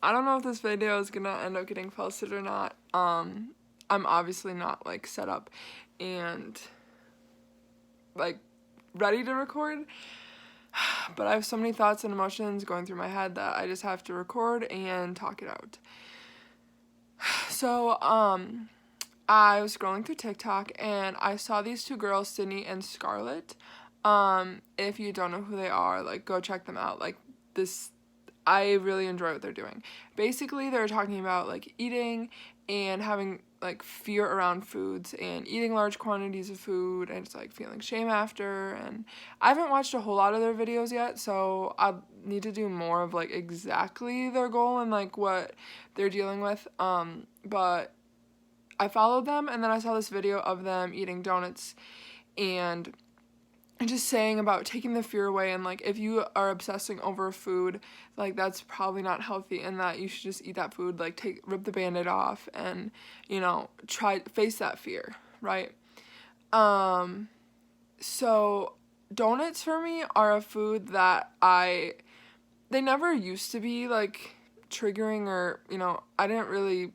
I don't know if this video is gonna end up getting posted or not. I'm obviously not, like, set up and, like, ready to record, but I have so many thoughts and emotions going through my head that I just have to record and talk it out. So, I was scrolling through TikTok and I saw these two girls, Sydney and Scarlett. If you don't know who they are, like, go check them out. Like, I really enjoy what they're doing. Basically, they're talking about, like, eating and having, like, fear around foods and eating large quantities of food and just, like, feeling shame after. And I haven't watched a whole lot of their videos yet, so I need to do more of, like, exactly their goal and, like, what they're dealing with. But I followed them, and then I saw this video of them eating donuts and just saying about taking the fear away, and, like, if you are obsessing over food, like, that's probably not healthy, and that you should just eat that food, like, rip the Band-Aid off and, you know, face that fear, right? So donuts for me are a food that they never used to be, like, triggering, or, you know, I didn't really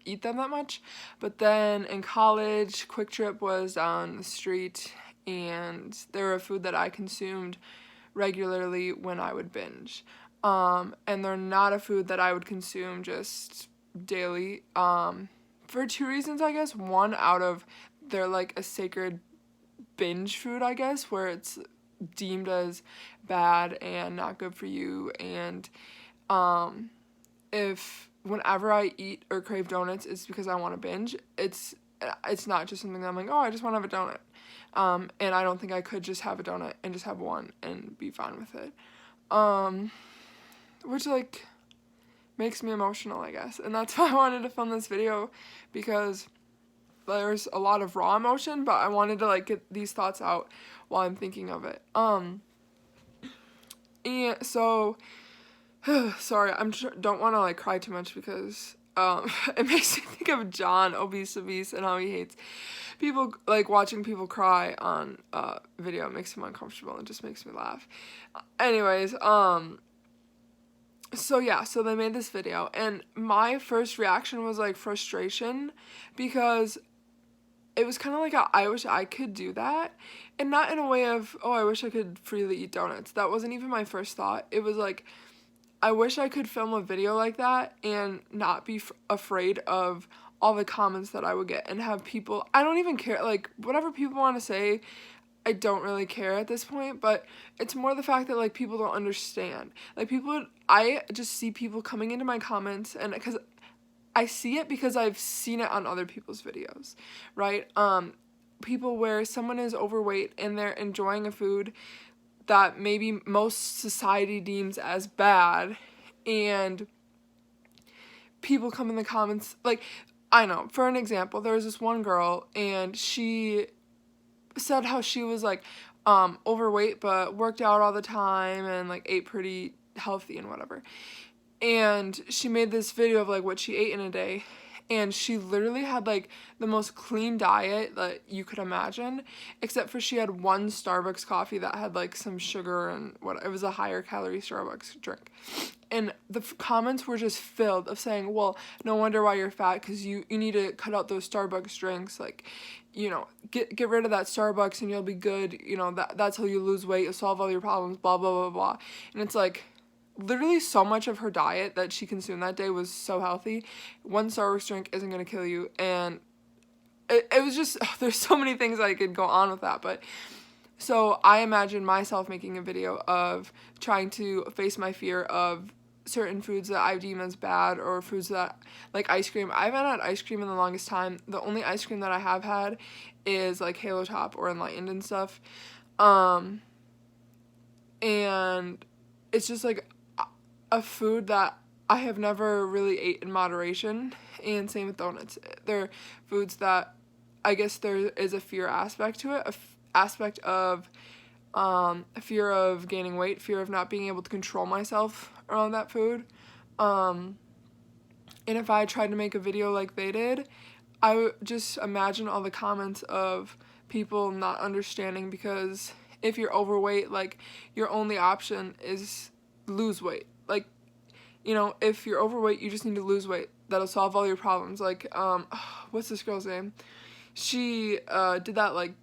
eat them that much, but then in college, Quick Trip was down the street, and they were a food that I consumed regularly when I would binge. And they're not a food that I would consume just daily, for two reasons, I guess. One, out of they're, like, a sacred binge food, I guess, where it's deemed as bad and not good for you, and if whenever I eat or crave donuts, it's because I want to binge. It's not just something that I'm like, oh, I just want to have a donut. And I don't think I could just have a donut and just have one and be fine with it. Which, like, makes me emotional, I guess. And that's why I wanted to film this video, because there's a lot of raw emotion, but I wanted to, like, get these thoughts out while I'm thinking of it. And so, sorry, don't want to, like, cry too much, because it makes me think of John, obese, and how he hates people, like, watching people cry on video. It makes him uncomfortable and just makes me laugh. Anyways, so yeah, so they made this video, and my first reaction was, like, frustration, because it was kind of like I wish I could do that, and not in a way of, oh, I wish I could freely eat donuts. That wasn't even my first thought. It was like, I wish I could film a video like that and not be afraid of all the comments that I would get, and have people, I don't even care, like, whatever people want to say, I don't really care at this point, but it's more the fact that, like, people don't understand. Like, I just see people coming into my comments, and because I see it because I've seen it on other people's videos, right? People where someone is overweight and they're enjoying a food that maybe most society deems as bad, and people come in the comments, like, I know, for an example, there was this one girl, and she said how she was, like, overweight, but worked out all the time, and, like, ate pretty healthy and whatever. And she made this video of, like, what she ate in a day, and she literally had, like, the most clean diet that you could imagine, except for she had one Starbucks coffee that had, like, some sugar, and it was a higher calorie Starbucks drink. And the comments were just filled of saying, well, no wonder why you're fat, because you need to cut out those Starbucks drinks, like, you know, get rid of that Starbucks and you'll be good, you know, that's how you lose weight, you'll solve all your problems, blah, blah, blah, blah. And it's like, literally so much of her diet that she consumed that day was so healthy. One Starbucks drink isn't going to kill you. And it was just, there's so many things I could go on with that. But so I imagine myself making a video of trying to face my fear of certain foods that I deem as bad, or foods that, like, ice cream. I haven't had ice cream in the longest time. The only ice cream that I have had is, like, Halo Top or Enlightened and stuff. And it's just, like, a food that I have never really ate in moderation, and same with donuts. They're foods that I guess there is a fear aspect to it, aspect of fear of gaining weight, fear of not being able to control myself around that food. And if I tried to make a video like they did, I would just imagine all the comments of people not understanding, because if you're overweight, like, your only option is lose weight. Like, if you're overweight, you just need to lose weight. That'll solve all your problems. Like, what's this girl's name? She did that, like,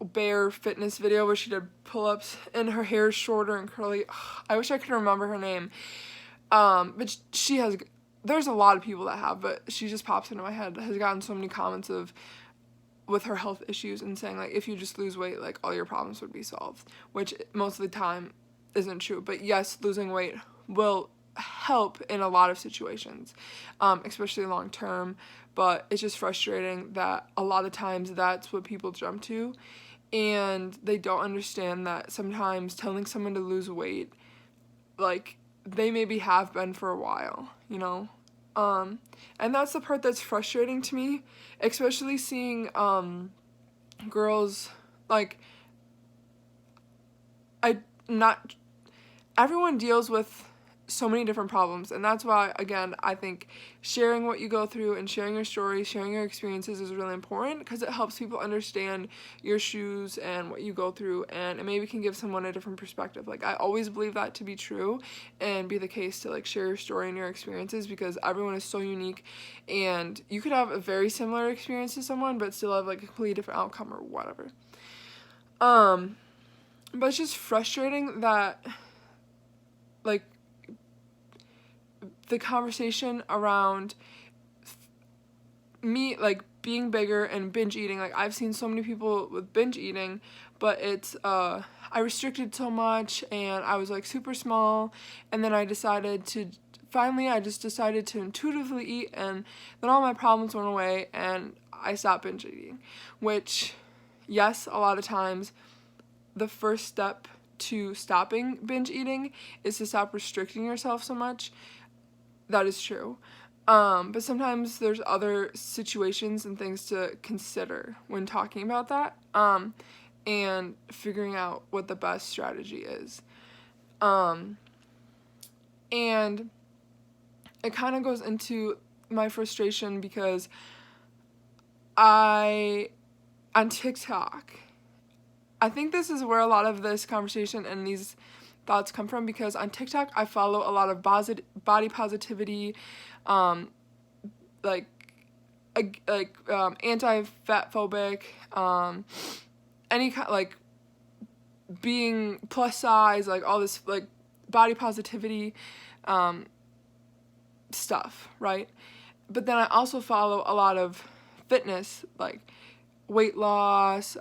bare fitness video where she did pull-ups and her hair is shorter and curly. I wish I could remember her name. But she has, there's a lot of people that have, but she just pops into my head, has gotten so many comments with her health issues and saying, like, if you just lose weight, like, all your problems would be solved, which most of the time isn't true. But yes, losing weight will help in a lot of situations, especially long term, but it's just frustrating that a lot of times that's what people jump to, and they don't understand that sometimes telling someone to lose weight, like, they maybe have been for a while, and that's the part that's frustrating to me, especially seeing girls, like, everyone deals with so many different problems, and that's why, again, I think sharing what you go through and sharing your stories, sharing your experiences is really important, because it helps people understand your shoes and what you go through, and it maybe can give someone a different perspective. Like, I always believe that to be true and be the case, to, like, share your story and your experiences, because everyone is so unique, and you could have a very similar experience to someone but still have, like, a completely different outcome or whatever. But it's just frustrating that, like, the conversation around me, like, being bigger and binge eating, like, I've seen so many people with binge eating, but it's, I restricted so much, and I was, like, super small, and then I just decided to intuitively eat, and then all my problems went away, and I stopped binge eating, which, yes, a lot of times, the first step to stopping binge eating is to stop restricting yourself so much. That is true. But sometimes there's other situations and things to consider when talking about that, and figuring out what the best strategy is. And it kind of goes into my frustration because on TikTok, I think this is where a lot of this conversation and these thoughts come from, because on TikTok I follow a lot of body positivity, anti-fat phobic, any kind, like, being plus size, like, all this, like, body positivity stuff, right? But then I also follow a lot of fitness, like weight loss,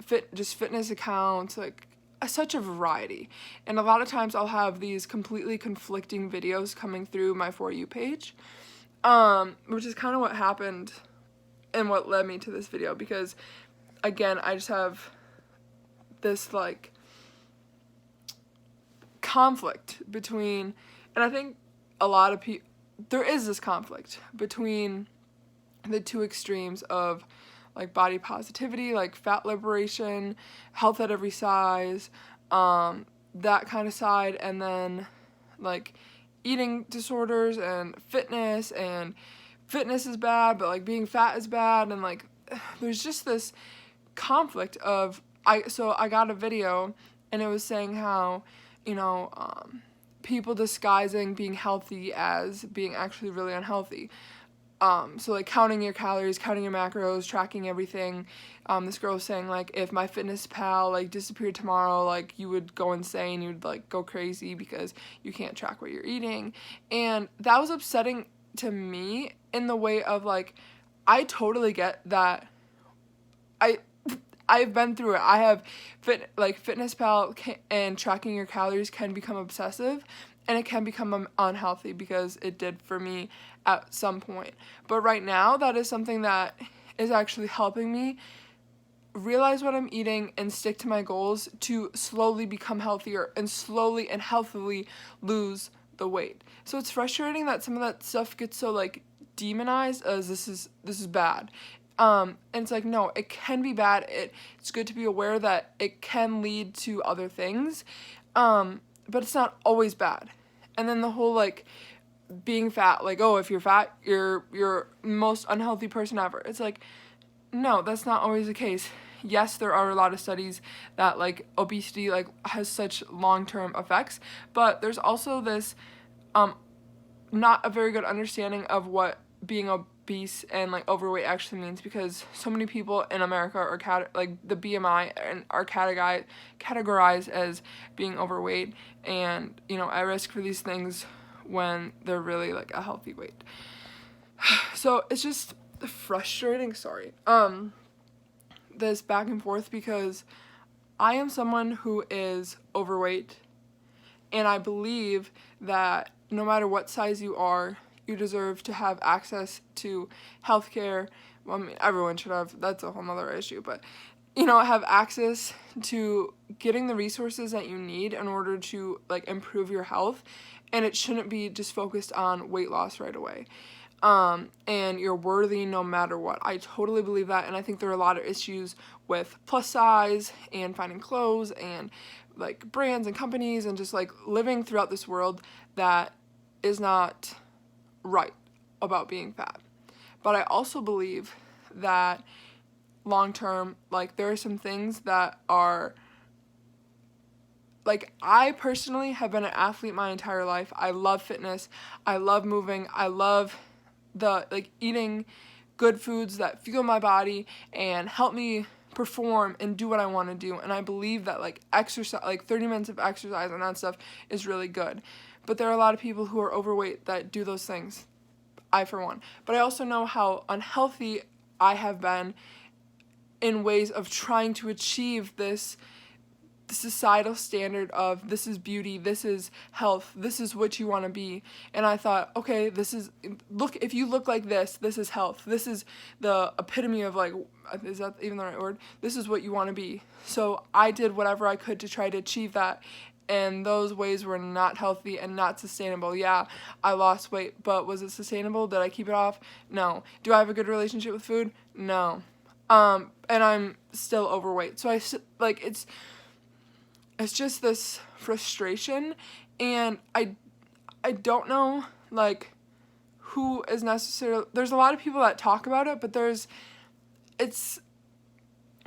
fitness accounts, like, such a variety. And a lot of times I'll have these completely conflicting videos coming through my For You page, which is kind of what happened and what led me to this video, because, again, I just have this, like, conflict between, and I think a lot of people, there is this conflict between the two extremes of, like, body positivity, like fat liberation, health at every size, that kind of side, and then, like, eating disorders and fitness is bad, but, like, being fat is bad, and, like, there's just this conflict of, so I got a video, and it was saying how, people disguising being healthy as being actually really unhealthy. So, like, counting your calories, counting your macros, tracking everything. This girl was saying, like, if MyFitnessPal, like, disappeared tomorrow, like, you would go insane, you would, like, go crazy because you can't track what you're eating. And that was upsetting to me in the way of, like, I totally get that. I've been through it. I have MyFitnessPal and tracking your calories can become obsessive, and it can become unhealthy, because it did for me at some point. But right now, that is something that is actually helping me realize what I'm eating and stick to my goals to slowly become healthier and slowly and healthily lose the weight. So it's frustrating that some of that stuff gets so, like, demonized as this is bad. And it's like, no, it can be bad. It's good to be aware that it can lead to other things, but it's not always bad. And then the whole, like, being fat, like, oh, if you're fat, you're most unhealthy person ever. It's like, no, that's not always the case. Yes, there are a lot of studies that, like, obesity, like, has such long-term effects, but there's also this not a very good understanding of what being obese and like overweight actually means, because so many people in America are like the BMI and are categorized as being overweight and, you know, at risk for these things when they're really like a healthy weight. So it's just frustrating, this back and forth, because I am someone who is overweight, and I believe that no matter what size you are, you deserve to have access to healthcare. Well, I mean, everyone should have. That's a whole nother issue. But, you know, have access to getting the resources that you need in order to, like, improve your health. And it shouldn't be just focused on weight loss right away. And you're worthy no matter what. I totally believe that. And I think there are a lot of issues with plus size and finding clothes and like brands and companies and just like living throughout this world that is not right about being fat. But I also believe that long term, like, there are some things that are, like, I personally have been an athlete my entire life. I love fitness. I love moving. I love eating good foods that fuel my body and help me perform and do what I want to do. And I believe that, like, exercise, like 30 minutes of exercise and that stuff is really good. But there are a lot of people who are overweight that do those things. I, for one. But I also know how unhealthy I have been in ways of trying to achieve this societal standard of this is beauty, this is health, this is what you want to be. And I thought, okay, if you look like this is health. This is the epitome of, like, is that even the right word? This is what you want to be. So I did whatever I could to try to achieve that. And those ways were not healthy and not sustainable. Yeah, I lost weight, but was it sustainable? Did I keep it off? No. Do I have a good relationship with food? No. And I'm still overweight. So it's just this frustration, and I don't know, like, who is necessarily, there's a lot of people that talk about it, but it's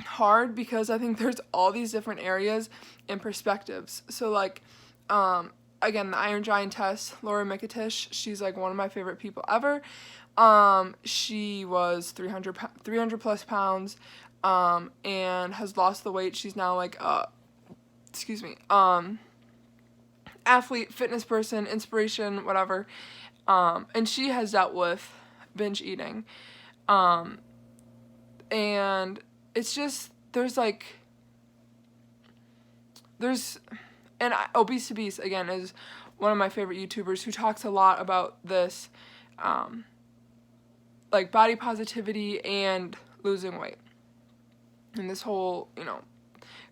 hard because I think there's all these different areas and perspectives. So, like, again, the Iron Giantess, Laura Mikitish, she's, like, one of my favorite people ever. She was 300 plus pounds, and has lost the weight. She's now, like, athlete, fitness person, inspiration, whatever. And she has dealt with binge eating. And it's just, Obese to Beast, again, is one of my favorite YouTubers who talks a lot about this, like, body positivity and losing weight. And this whole, you know,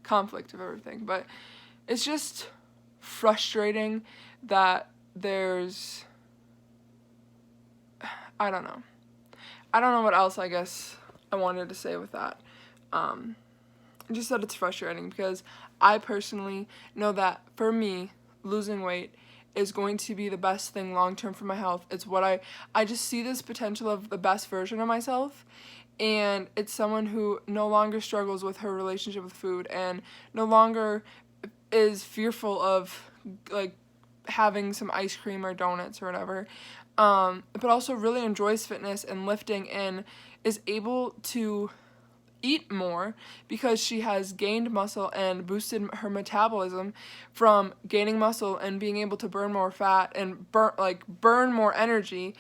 conflict of everything. But it's just frustrating that there's, I don't know what else I guess I wanted to say with that. Just that it's frustrating because I personally know that for me, losing weight is going to be the best thing long term for my health. It's what I just see this potential of the best version of myself. And it's someone who no longer struggles with her relationship with food and no longer is fearful of, like, having some ice cream or donuts or whatever, but also really enjoys fitness and lifting and is able to eat more because she has gained muscle and boosted her metabolism from gaining muscle and being able to burn more fat and burn more energy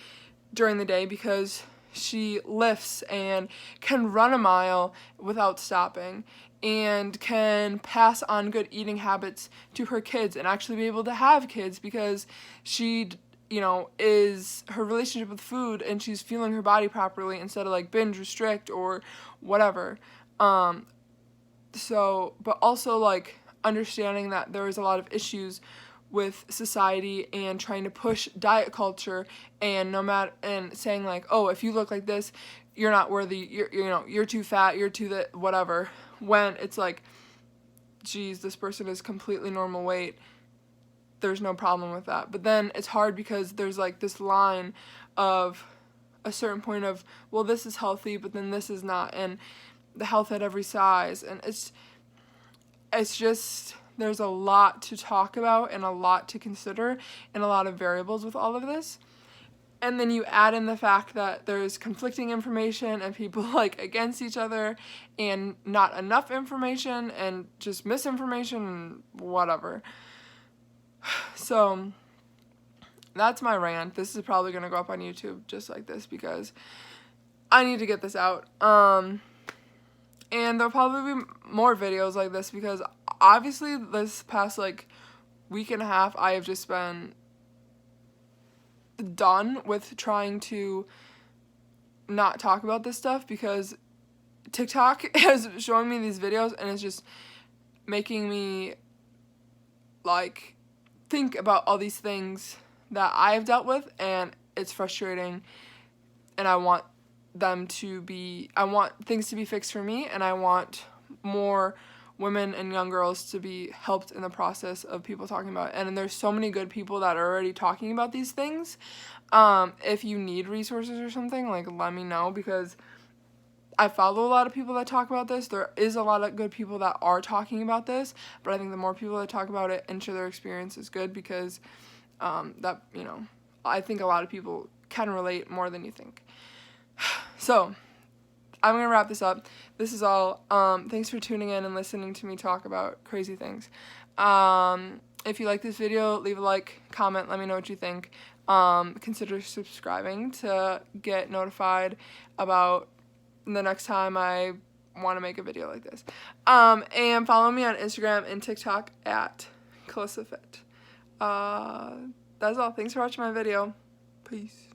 during the day because she lifts and can run a mile without stopping and can pass on good eating habits to her kids and actually be able to have kids because she, you know, is her relationship with food and she's fueling her body properly instead of, like, binge restrict or whatever. But also, like, understanding that there is a lot of issues with society and trying to push diet culture and saying, like, oh, if you look like this, you're not worthy, you're too fat, you're too whatever, when it's like, geez, this person is completely normal weight, there's no problem with that. But then it's hard because there's, like, this line of a certain point of, well, this is healthy, but then this is not, and the health at every size, and it's just there's a lot to talk about and a lot to consider and a lot of variables with all of this. And then you add in the fact that there's conflicting information and people like against each other and not enough information and just misinformation and whatever. So that's my rant. This is probably going to go up on YouTube just like this because I need to get this out. And there'll probably be more videos like this because obviously this past like week and a half I have just been done with trying to not talk about this stuff because TikTok is showing me these videos and it's just making me like think about all these things that I've dealt with, and it's frustrating, and I want things to be fixed for me, and I want more women and young girls to be helped in the process of people talking about it. And there's so many good people that are already talking about these things. If you need resources or something, like, let me know, because I follow a lot of people that talk about this. There is a lot of good people that are talking about this, but I think the more people that talk about it and share their experience is good because that, you know, I think a lot of people can relate more than you think. So I'm going to wrap this up. This is all. Thanks for tuning in and listening to me talk about crazy things. If you like this video, leave a like, comment, let me know what you think. Consider subscribing to get notified about the next time I want to make a video like this. And follow me on Instagram and TikTok at Kalyssafit. That's all. Thanks for watching my video. Peace.